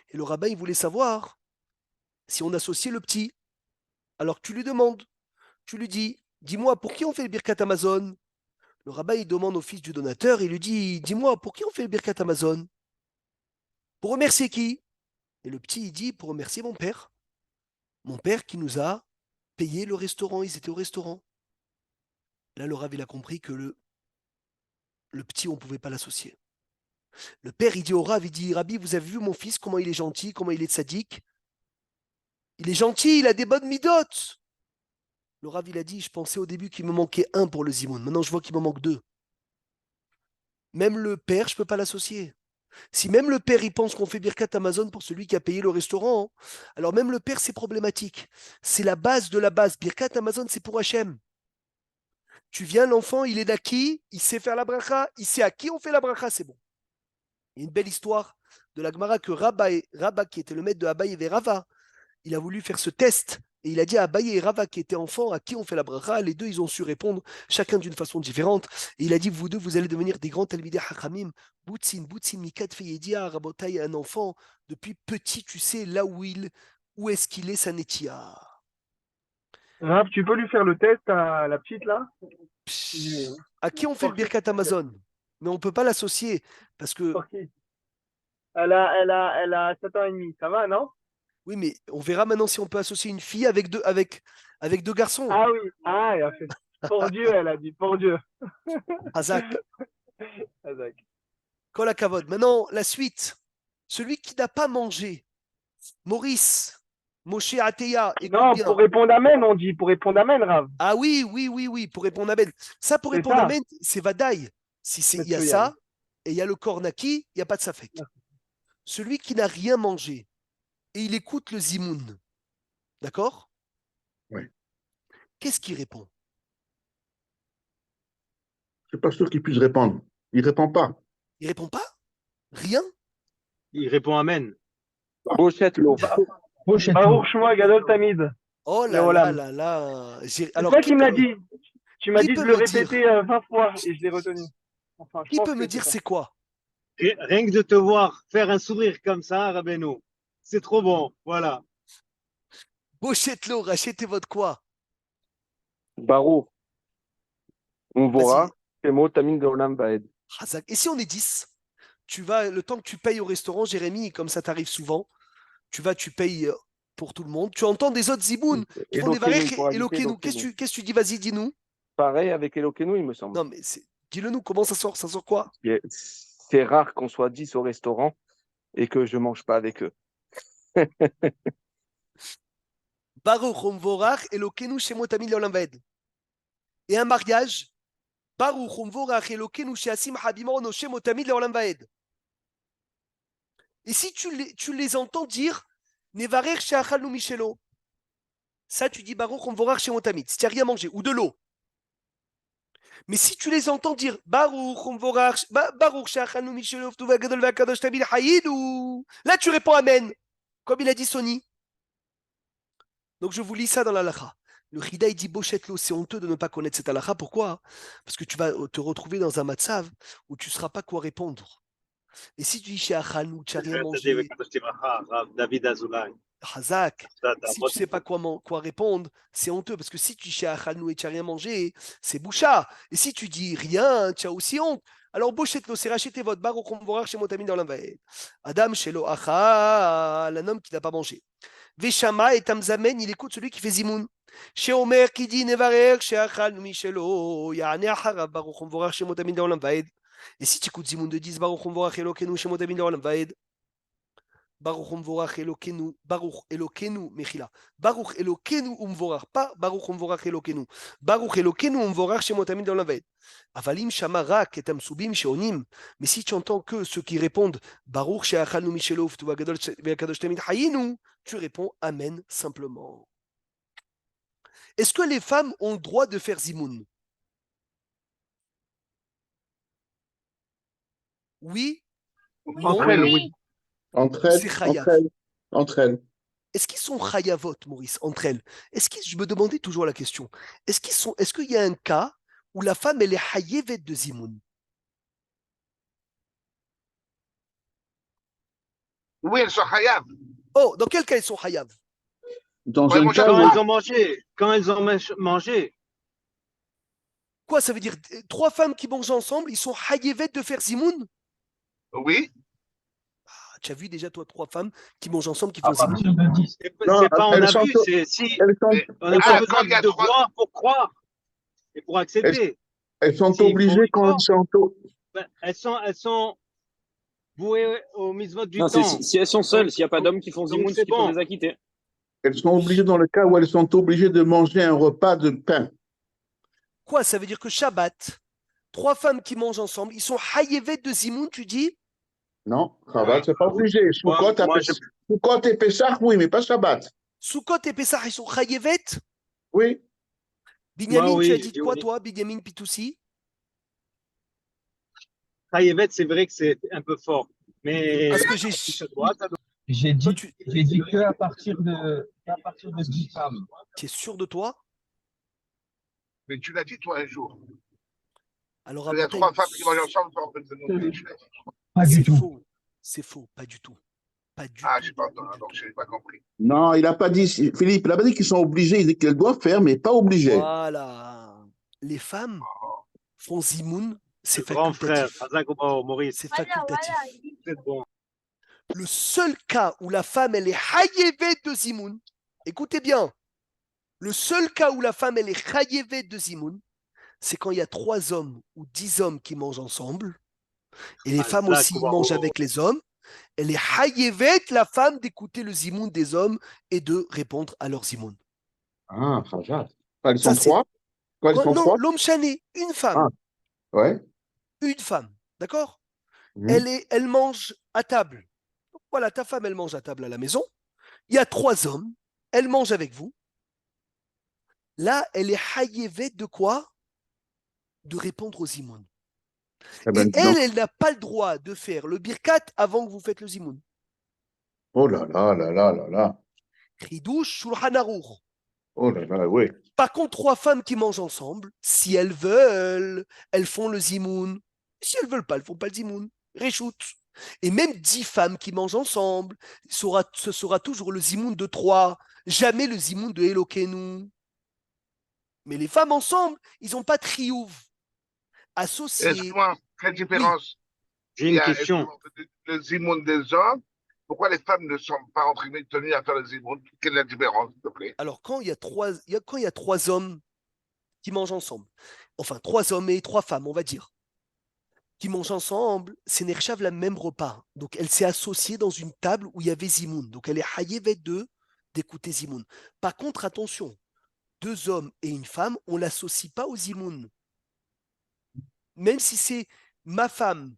Et le rabbin, il voulait savoir si on associait le petit. Alors tu lui demandes, tu lui dis, dis-moi, pour qui on fait le birkat Amazon? Le rabbin, il demande au fils du donateur, il lui dit, dis-moi, pour qui on fait le birkat Amazon? Pour remercier qui? Et le petit, il dit, pour remercier mon père. Mon père qui nous a payé le restaurant, ils étaient au restaurant. Là, le rabbin, il a compris que le petit, on ne pouvait pas l'associer. Le père, il dit au Rav, il dit, Rabbi, vous avez vu mon fils, comment il est gentil, comment il est sadique? Il est gentil, il a des bonnes midotes. Le Rav, il a dit, je pensais au début qu'il me manquait un pour le Zimoun. Maintenant, je vois qu'il me manque deux. Même le père, je ne peux pas l'associer. Si même le père, il pense qu'on fait Birkat Amazon pour celui qui a payé le restaurant, alors même le père, c'est problématique. C'est la base de la base. Birkat Amazon, c'est pour Hachem. Tu viens, l'enfant, il est d'acquis, il sait faire la bracha, il sait à qui on fait la bracha, c'est bon. Il y a une belle histoire de la Gemara que Rabba, qui était le maître de Abaye et Rava, il a voulu faire ce test et il a dit à Abaye et Rava qui étaient enfants à qui on fait la bracha. Les deux, ils ont su répondre, chacun d'une façon différente. Et il a dit, vous deux, vous allez devenir des grands talmidei hachamim. Boutsin, mikat feyedia, rabotai, un enfant, depuis petit, tu sais là où est-ce qu'il est, sa netia. Raph, tu peux lui faire le test à la petite là? À qui on fait le Birkat Amazon? Mais on ne peut pas l'associer parce que, Pour qui? Elle a 7 ans et demi, ça va, non? oui, mais on verra maintenant si on peut associer une fille avec deux garçons. Ah oui, ah, elle a fait. Pour Dieu, elle a dit, pour Dieu. Hazak. Azak. Kol hakavod. Maintenant, la suite. Celui qui n'a pas mangé, Maurice, Moshe Ateya, écoute Non, bien. pour répondre Amen, on dit, pour répondre Amen, Rav. Ah oui, pour répondre à Ben. Ça, pour C'est répondre à ça. Ben, c'est Vadaï. Il y a Monsieur ça, Yann. et il y a le Kornaki, il n'y a pas de Safek. Celui qui n'a rien mangé, et il écoute le Zimoun, d'accord? Oui. Qu'est-ce qu'il répond? Je ne suis pas sûr qu'il puisse répondre. Il ne répond pas. Il répond pas? Rien? Il répond Amen. Bochette l'eau. Baruch Shmoa Gadol Tamid. Oh là là là là. C'est Alors, toi qui me l'as dit. Tu m'as qui dit de peut le me dire répéter 20 fois et je l'ai retenu. Enfin, je Qui pense peut que me c'est dire ça. c'est quoi? Rien que de te voir faire un sourire comme ça, Rabbeinu, c'est trop bon. Voilà. Bochetlo, rachetez votre quoi? Barou. On Vas-y, verra. Shemo Tamid Leolam Vaed. Hazak. Et si on est 10, tu vas, le temps que tu payes au restaurant, Jérémy, comme ça t'arrive souvent, tu payes pour tout le monde. Tu entends des autres ziboun qui font des Elokeinu, varech il faut et rajouter Elokeinu. Qu'est-ce Elokeinu. que tu dis? Vas-y, dis-nous. Pareil avec Elokeinu, il me semble. Non, mais dis-le nous, comment ça sort? Ça sort quoi? C'est rare qu'on soit 10 au restaurant et que je mange pas avec eux. Baruch Omvorach, Elokeinu, Shemo Tamid Leolam Vaed. Et un mariage, Baruch Omvorach, Elokeinu, Sheasim Habimon, Shemo Tamid Leolam Vaed. Et si tu les entends dire, Nevarer Sheachalnu Michelo, ça tu dis Baruch Omvorach, Shemo Tamid, si tu n'as rien mangé, ou de l'eau. Mais si tu les entends dire Baruch Omvorach, Baruch Sheachalnu Michelo, Tuva Gadol Vakadosh Tamid Hayidou, là tu réponds Amen, comme il a dit Sony. Donc je vous lis ça dans la halakha. Le Chida, il dit Bochetlo, c'est honteux de ne pas connaître cette halakha. Pourquoi? Parce que tu vas te retrouver dans un matzav où tu ne sauras pas quoi répondre. Et si tu dis chez Achanou, tu n'as rien mangé, David Azoulay. Hazak, si tu ne sais pas quoi répondre, c'est honteux. Parce que si tu dis chez Achanou et tu n'as rien mangé, c'est boucha. Et si tu dis rien, tu as aussi honte. Alors Bochetlo, c'est racheter votre bar au Komvorar chez Motamin dans l'envaïd. Adam chez Lo Achal, un homme qui n'a pas mangé. Veshama et Tamzamen, il écoute celui qui fait Zimoun. Chez Omer qui dit Nevarer, chez Achal, Michelo, Yane Acharav, Baruch Omvorach, chez Motamin dans l'envaïd. Et si tu écoutes Zimoun de 10, Baruch Omvorach, Elokenu, chez Motamin dans l'envaïd. Baruch umvorach Elokenu, Baruch Elokenu, Mechila. Baruch Elokenu umvorach, pas Baruch umvorach Elokenu. Baruch Elokenu umvorach Shemot Amin dans la veille. Avalim Shamarak et Amsubim Sheonim. Mais si tu entends que ceux qui répondent Baruch Sheachalnu Mishelov, tu Kadosh Tamid Hayinu, tu réponds Amen simplement. Est-ce que les femmes ont le droit de faire Zimoun? Oui? Non? Entre elles, oui. Entre elles, C'est entre chayav. elles, entre elles. Est-ce qu'ils sont chayavot, Maurice, entre elles? Je me demandais toujours la question. Est-ce qu'il y a un cas où la femme, elle est chayevet de Zimoun? Oui, elles sont hayav. Oh, dans quel cas elles sont chayav? Dans Ouais, un moi, cas Quand où elles ont mangé. Quand elles ont mangé. Quoi, ça veut dire 3 femmes qui mangent ensemble, ils sont chayevet de faire Zimoun? Oui. Ah, tu as vu déjà, toi, 3 femmes qui mangent ensemble, qui font Zimoun? non, C'est pas on elles a sont vu, au- c'est si elles sont, Mais- on n'a elles pas sont, besoin il y a de trois- voir pour croire et pour accepter. elles sont S'il faut obligées y quand croire. elles sont Ben, elles sont vouées au mitzvot du Non, temps. si elles sont seules, Donc- s'il n'y a pas d'hommes qui font donc Zimoun, c'est c'est qu'ils bon. les acquitter. elles sont obligées dans le cas où elles sont obligées de manger un repas de pain. Quoi, ça veut dire que Shabbat, 3 femmes qui mangent ensemble, ils sont chayevet de Zimoun, tu dis? Non, Shabbat, c'est pas obligé. Moi, Sukkot et Pessah, oui, mais pas Shabbat. Sukkot et Pessah, ils sont chayevet? Oui. Binyamin, Moi, oui, tu as je dit dis quoi, oui. toi, Binyamin Pitoussi? Chayevet, c'est vrai que c'est un peu fort. Mais Parce que j'ai. ça doit. J'ai Toi, dit que à partir de 10 femmes. tu es sûr de toi? Mais tu l'as dit, toi, un jour. Alors, Il y a après, 3 femmes qui mangent ensemble, ça en fait de nous. Tu l'as dit. Pas du c'est tout. faux. C'est faux, pas du tout. Pas du Ah, tout. je sais pas, donc je n'ai pas compris. Non, il n'a pas dit, Philippe, il n'a pas dit qu'ils sont obligés, il dit qu'elles doivent faire, mais pas obligées. Voilà. Les femmes font Zimoun, c'est Grand frère, facultatif. Azakobo, Maurice. C'est facultatif. C'est bon. Le seul cas où la femme, elle est chayevet de Zimoun, écoutez bien, le seul cas où la femme, elle est chayevet de Zimoun, c'est quand il y a 3 hommes ou 10 hommes qui mangent ensemble, et les femmes aussi mangent avec les hommes. Elle est chayevet, la femme, d'écouter le Zimoun des hommes et de répondre à leur Zimoun. Ah, Khajat. Quand elles Ça, sont 3? Quand elles sont Non, 3? l'homme chané, une femme. Ah. Ouais. Une femme, d'accord? Mhm. Elle mange à table. Donc, voilà, ta femme, elle mange à table à la maison. Il y a 3 hommes, elle mange avec vous. Là, elle est chayevet de quoi? De répondre aux zimoun. Eh ben, Et elle n'a pas le droit de faire le birkat avant que vous faites le zimoun. Oh là là là là là là. Chidouche Shulchan Aruch. Oh là là, oui. Par contre, 3 femmes qui mangent ensemble, si elles veulent, elles font le zimoun. Si elles veulent pas, elles font pas le zimoun. Réchoute. Et même 10 femmes qui mangent ensemble, ce sera toujours le zimoun de 3, jamais le zimoun de Elokenu. Mais les femmes ensemble, ils n'ont pas de chiyuv. Associés. Excuse-moi, quelle différence J'ai il y une a question. le zimoun des hommes? Pourquoi les femmes ne sont pas entre guillemets tenues à faire le zimoun? Quelle est la différence, s'il te plaît? Alors, quand il y a 3 hommes qui mangent ensemble, enfin 3 hommes et 3 femmes, on va dire, qui mangent ensemble, c'est Nerchav la même repas. Donc, elle s'est associée dans une table où il y avait Zimoun. Donc, elle est hayevet d'écouter Zimoun. Par contre, attention, 2 hommes et une femme, on ne l'associe pas au Zimoun. Même si c'est ma femme,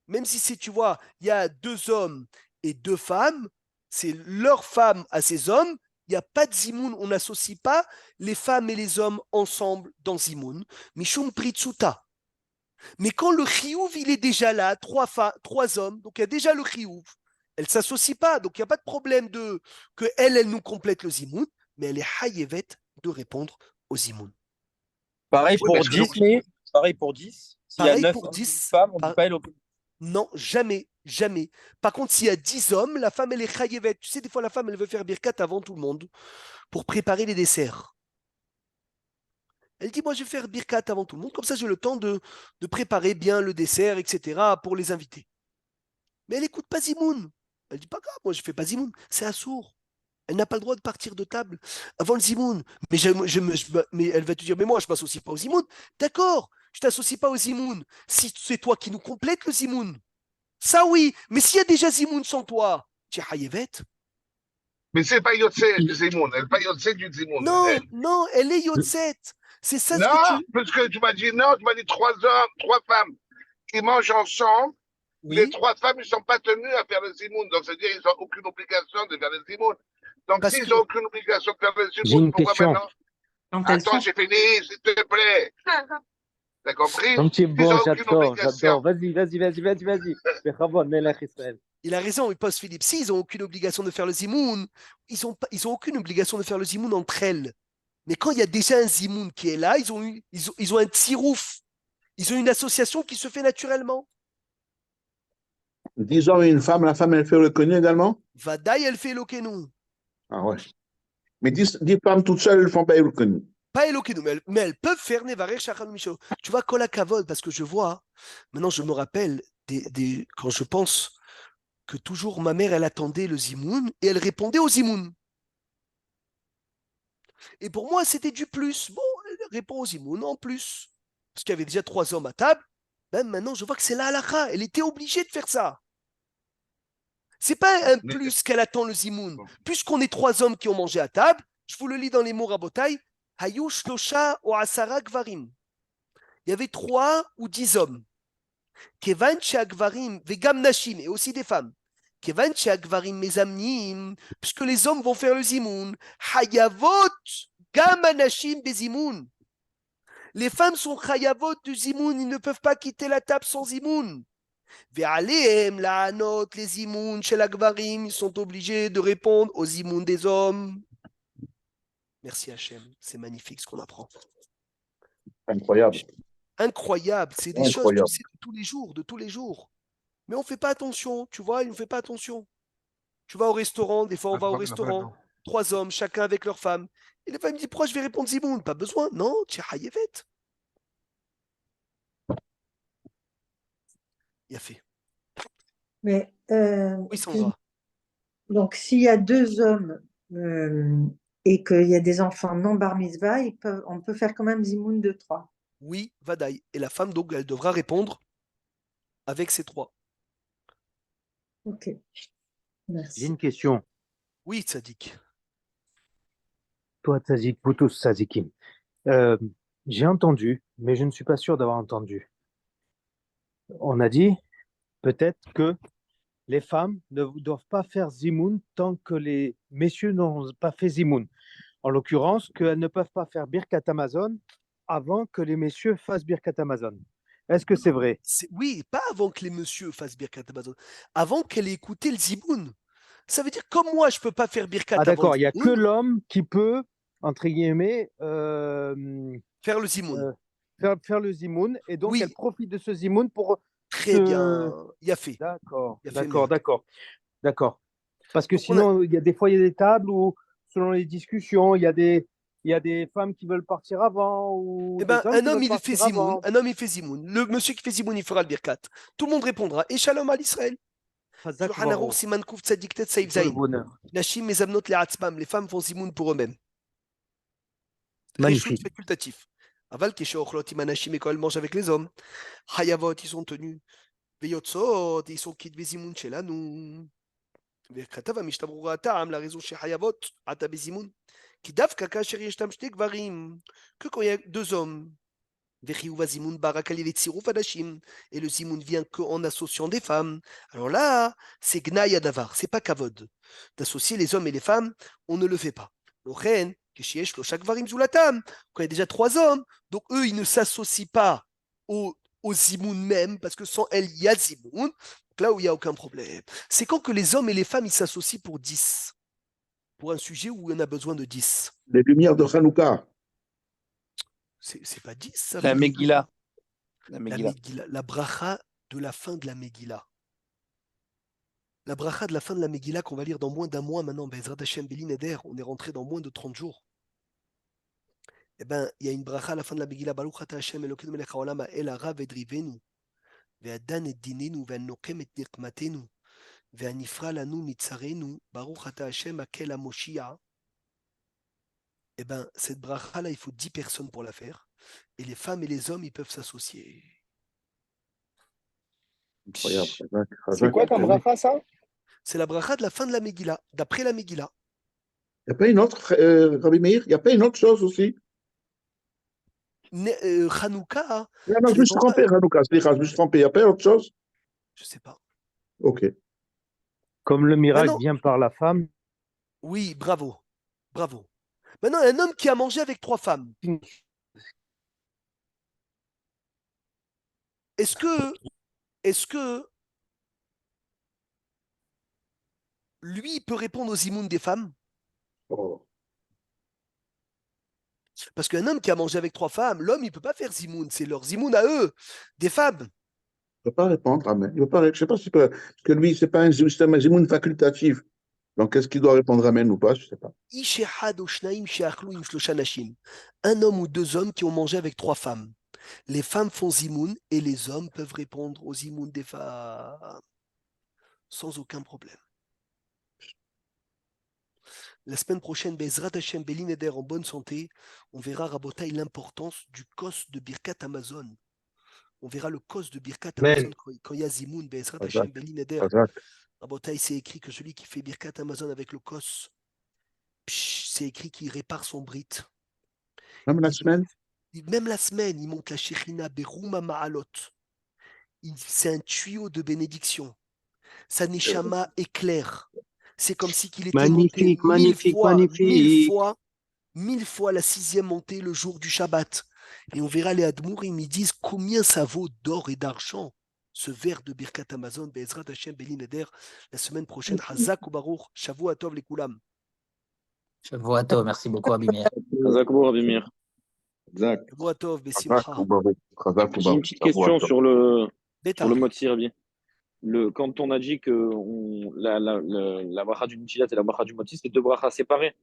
même si c'est, tu vois, il y a 2 hommes et 2 femmes, c'est leur femme à ces hommes, il n'y a pas de Zimoun, on n'associe pas les femmes et les hommes ensemble dans Zimoun. Mishum Pritsuta. Mais quand le chiyuv, il est déjà là, 3 hommes, donc il y a déjà le chiyuv, elle ne s'associe pas, donc il n'y a pas de problème que elle nous complète le zimoun, mais elle est hayevet de répondre au zimoun. Pareil Oui, pour mais 10, mais pareil pour 10. S'il y a Pareil 9 pour hommes, 10, 10 femmes, on ne dit pas Elohim. Non, jamais, jamais. Par contre, s'il y a 10 hommes, la femme, elle est chayevet. Tu sais, des fois, la femme, elle veut faire birkat avant tout le monde pour préparer les desserts. Elle dit, moi, je vais faire birkat avant tout le monde, comme ça, j'ai le temps de préparer bien le dessert, etc., pour les invités. Mais elle n'écoute pas Zimoun. Elle dit, pas grave, moi, je ne fais pas Zimoun. C'est assourd. Elle n'a pas le droit de partir de table avant le Zimoun. Mais, mais elle va te dire, mais moi, je ne m'associe pas au Zimoun. D'accord, je ne t'associe pas au Zimoun. Si c'est toi qui nous complète le Zimoun. Ça, oui. Mais s'il y a déjà Zimoun sans toi, tu es Hayevet. Mais c'est pas Yotse du Zimoun. Elle n'est pas Yotse du Zimoun. Non, non, elle est Yotzet. C'est ça ce que Non, tu. parce que tu m'as dit non, tu m'as dit 3 hommes, 3 femmes qui mangent ensemble. Les Oui, 3 femmes, ils ne sont pas tenus à faire le Zimoun. Donc, c'est-à-dire qu'ils n'ont aucune obligation de faire le Zimoun. Donc, parce s'ils que n'ont aucune obligation de faire le J'ai Zimoun, une pourquoi question. maintenant? Quand elles Attends, sont. j'ai fini, s'il te plaît. T'as compris? Un petit Ils bon, n'ont aucune obligation. j'adore. Vas-y. Bechavon, Melech Israël. il a raison, il pose Philippe. Si, ils n'ont aucune obligation de faire le Zimoun, ils ont aucune obligation de faire le Zimoun entre elles. Mais quand il y a déjà un Zimoun qui est là, ils ont un tsirouf. Ils ont une association qui se fait naturellement. 10 hommes et une femme, la femme, elle fait reconnu également? Vadaï, elle fait Elokeinu. Ah ouais. Mais 10 femmes toutes seules, elles ne font pas reconnu. Pas Elokeinu, mais elles peuvent faire Nevarer Shachar Misho. Tu vois, Kola Kavod, parce que je vois, maintenant je me rappelle, quand je pense que toujours ma mère, elle attendait le Zimoun et elle répondait au Zimoun. Et pour moi, c'était du plus. Bon, elle répond au Zimoun en plus. Parce qu'il y avait déjà 3 hommes à table. Ben maintenant, je vois que c'est la halakha. Elle était obligée de faire ça. C'est pas un Mais- plus qu'elle attend le Zimoun. Puisqu'on est 3 hommes qui ont mangé à table, je vous le lis dans les mots Rabotai, Hayu Shlosha ou Asara Gvarim. Il y avait 3 ou 10 hommes. Kevan Gvarim, Vegam Nashim, et aussi des femmes. Kevan Gvarim Mezamnim, puisque les hommes vont faire le Zimoun. Hayavot Gam Anashim Bezimoun. Les femmes sont Hayavot du Zimoun, ils ne peuvent pas quitter la table sans Zimoun. Ve'aleem la'anot, les Zimoun chez la Gvarim, ils sont obligés de répondre aux Zimoun des hommes. Merci Hachem, c'est magnifique ce qu'on apprend. Incroyable. Incroyable, c'est des choses, tu sais, de tous les jours. Mais on ne fait pas attention, tu vois, on ne fait pas attention. Tu vas au restaurant, des fois on va au restaurant, 3 hommes, chacun avec leur femme. Et la femme me dit, pourquoi je vais répondre Zimoun? Pas besoin, non, tu es Hayevet. Il a fait. Mais Oui, ça va. donc, s'il y a 2 hommes et qu'il y a des enfants non bar mitzvah, on peut faire quand même Zimoun de 3. Oui, Vadaï. Et la femme, donc, elle devra répondre avec ces 3. Ok, merci. J'ai une question. Oui, Tzadik. Toi, Tzadik, vous tous, Tzazikim. J'ai entendu, mais je ne suis pas sûr d'avoir entendu. On a dit peut-être que les femmes ne doivent pas faire Zimoun tant que les messieurs n'ont pas fait Zimoun. En l'occurrence, qu'elles ne peuvent pas faire Birkat Amazon avant que les messieurs fassent Birkat Amazon. Est-ce que c'est vrai? Oui, pas avant que les messieurs fassent Birkat Amazon. Avant qu'elle ait écouté le Zimoun. Ça veut dire, comme moi, je ne peux pas faire Birkat Ah d'accord, avant il n'y a que l'homme qui peut, entre guillemets, faire le Zimoun. Faire le Zimoun, et donc Oui. elle profite de ce Zimoun pour... Très bien, il a fait. D'accord. Parce que sinon, il y a des fois, il y a des tables où, selon les discussions, il y a des femmes qui veulent partir avant. Ou Eh ben, des hommes un qui homme, veulent il fait partir Zimoun. avant. Un homme, il fait Zimoun. Le monsieur qui fait Zimoun, il fera le Birkat. Tout le monde répondra. Et Shalom à l'Israël. Shulchan Aruch, Siman Kuf Tzadik Tet Seif Pour le Zayin. bonheur. Nashim Mezamnot Le'atzmam. Les femmes font Zimoun pour eux-mêmes. Magnifique. Réchout facultatif. Aval Kesheochlot Imanashim, et quand elles mangent avec les hommes. Hayavot, ils sont tenus. Veyotzot, ils sont quittes Bezimoun Shelanu. וכתב המשתברור הטעם לריזור שחייבות עתה בזימון. כי דווקא כאשר ישנם 2 גברים, que quand il y a 2 hommes, וחיוב הזימון בא רק על ידי צירוף אנשים, et le zimoun vient qu'en associant des femmes, alors là, c'est gnaï adavar, c'est pas kavod. D'associer les hommes et les femmes, on ne le fait pas. לכן, כשיש 3 גברים זולתם, quand il y a déjà 3 hommes, donc eux, ils ne s'associent pas au zimoun même, parce que sans elle, il y a zimoun. Là où il n'y a aucun problème. C'est quand que les hommes et les femmes ils s'associent pour 10. Pour un sujet où on a besoin de 10. Les lumières de Hanouka. C'est pas 10, ça. La Megillah. La bracha de la fin de la Megillah. La bracha de la fin de la Megillah qu'on va lire dans moins d'un mois maintenant. Bezrat Hashem Belin Eder, on est rentré dans moins de 30 jours. Eh bien, il y a une bracha à la fin de la Megillah. Baruch ata Hashem Elokeinu melech haolam ha'el hara v'edrivenu. והדן את דיננו והנוקם את נקמתנו והנפרע לנו מצרנו, ברוך אתה השם הקל המושיע. Eh bien, cette bracha-là, il faut 10 personnes pour la faire. Et les femmes et les hommes, ils peuvent s'associer. Incroyable. C'est quoi comme bracha, ça? C'est la bracha de la fin de la Megillah, d'après la Megillah. Il n'y a pas une autre, Rabbi Meir, il n'y a pas une autre chose aussi? Hanouka, hein, Non, non, tu je me suis réponds pas. trompé, Hanouka, je me suis trompé. Il n'y a pas autre chose? Je sais pas. Ok. Comme le miracle Maintenant, vient par la femme, oui, bravo. Bravo. Maintenant, un homme qui a mangé avec 3 femmes. Est-ce que lui peut répondre aux zimoun des femmes? Oh. Parce qu'un homme qui a mangé avec 3 femmes, l'homme, il ne peut pas faire zimoun. C'est leur zimoun à eux, des femmes. Il ne peut pas répondre, Amen. Il peut pas, je ne sais pas si peut, parce que lui, c'est pas un système zimoun facultatif. Donc, est-ce qu'il doit répondre Amen ou pas? Je ne sais pas. Un homme ou 2 hommes qui ont mangé avec 3 femmes. Les femmes font zimoun et les hommes peuvent répondre aux zimoun des femmes sans aucun problème. La semaine prochaine, Bezrat Hashem, Belin Eder en bonne santé, on verra Rabotai l'importance du kos de Birkat Amazon. On verra le kos de Birkat Amazon quand il y a zimoun, Bezrat Hashem, Belin Eder. Rabotai, c'est écrit que celui qui fait Birkat Amazon avec le kos, c'est écrit qu'il répare son brit. Même la semaine? Même la semaine, il monte la Shechina, Berouma Ma'alot. C'est un tuyau de bénédiction. Sa neshama éclaire. C'est comme si qu'il était monté magnifique, magnifique. 1000 fois la 6e montée le jour du Shabbat. Et on verra les Admourim, ils disent combien ça vaut d'or et d'argent, ce verre de Birkat Amazon, Be'ezrat Hashem, Belin Eder, la semaine prochaine. Hazak ou Baruch, Shavua Tov les Kulam. Shavua Tov, merci beaucoup, Rabbi Meir. Zakour, Rabbi Meir. Exact. Shavua Tov, Besimcha. J'ai une petite question sur le Motzi, Rabbi. Quand on a dit que la bracha du Nitilat et la bracha du Motzi, c'est 2 brachas séparées.